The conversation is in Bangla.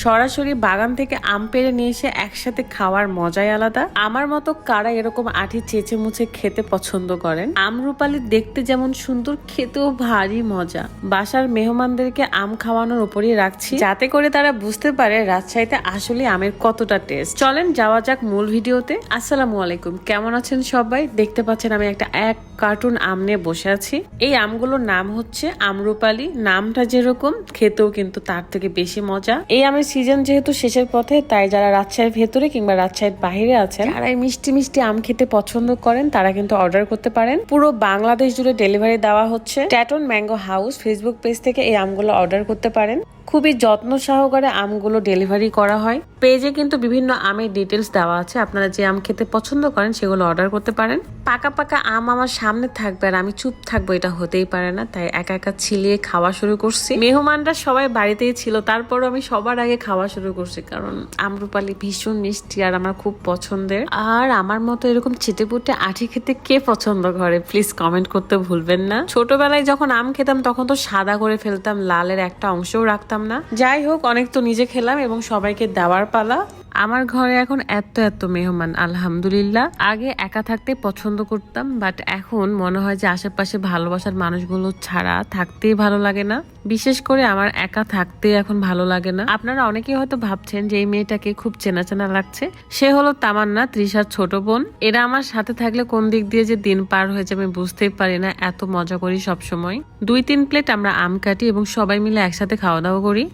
সরাসরি বাগান থেকে আম পেড়ে নিয়ে এসে একসাথে খাওয়ার মজাই আলাদা। আমার মতো কারা এরকম আঠি চেঁচে মুছে খেতে পছন্দ করেন? আমরুপালি দেখতে যেমন সুন্দর, খেতেও ভারী মজা। বাসার মেহমানদেরকে আম খাওয়ানোর উপরই রাখছি, যাতে করে তারা বুঝতে পারে রাজশাহীতে আসলে আমের কতটা টেস্ট। চলেন যাওয়া যাক মূল ভিডিওতে। আসসালামু আলাইকুম, কেমন আছেন সবাই? দেখতে পাচ্ছেন আমি এক কার্টুন আম নিয়ে বসে আছি। এই আমগুলোর নাম হচ্ছে আমরুপালি। নামটা যেরকম, খেতেও কিন্তু তার থেকে বেশি মজা। এই আমের সিজন যেহেতু শেষের পথে, তাই যারা রাজশাহীর ভেতরে কিংবা রাজশাহীর বাহিরে আছেন, যারা এই মিষ্টি মিষ্টি আম খেতে পছন্দ করেন, তারা কিন্তু অর্ডার করতে পারেন। পুরো বাংলাদেশ জুড়ে ডেলিভারি দেওয়া হচ্ছে। ট্যাটন ম্যাঙ্গো হাউস ফেসবুক পেজ থেকে এই আমগুলো অর্ডার করতে পারেন। খুবই যত্ন সহকারে আমগুলো ডেলিভারি করা হয়। পেজে কিন্তু বিভিন্ন আমের ডিটেলস দেওয়া আছে, আপনারা যে আম খেতে পছন্দ করেন সেগুলো অর্ডার করতে পারেন। পাকা পাকা আম আমার সামনে থাকবে আর আমি চুপ থাকবো, এটা হতেই পারে না। তাই একা একা ছিলিয়ে খাওয়া শুরু করছি। মেহমানরা সবাই বাড়িতেই ছিল, তারপরও আমি সবার আগে খাওয়া শুরু করছি, কারণ আমরুপালি ভীষণ মিষ্টি আর আমার খুব পছন্দের। আর আমার মতো এরকম চেটেপুটে আঠি খেতে কে পছন্দ করে, প্লিজ কমেন্ট করতে ভুলবেন না। ছোটবেলায় যখন আম খেতাম তখন তো সাদা করে ফেলতাম, লালের একটা অংশও রাখতাম না। যাই হোক, অনেক তো নিজে খেলাম, এবং সবাইকে দেওয়ার পালা। আমার ঘরে এখন এত মেহমান, আলহামদুলিল্লাহ। আগে একা থাকতে পছন্দ করতাম, বাট এখন মনে হয় যে আশেপাশে ভালোবাসার মানুষগুলো ছাড়া থাকতেই ভালো লাগে না। বিশেষ করে আমার একা থাকতে এখন ভালো লাগে না। আপনারা অনেকেই হয়তো ভাবছেন যে এই মেয়েটাকে খুব চেনা চেনা লাগছে। সে হলো তামান্না, তৃষার ছোট বোন। এরা আমার সাথে থাকলে কোন দিক দিয়ে যে দিন পার হয়েছে আমি বুঝতেই পারি না, এত মজা করি সবসময়। 2-3 প্লেট আমরা আম কাটি এবং সবাই মিলে একসাথে খাওয়া দাওয়া করি।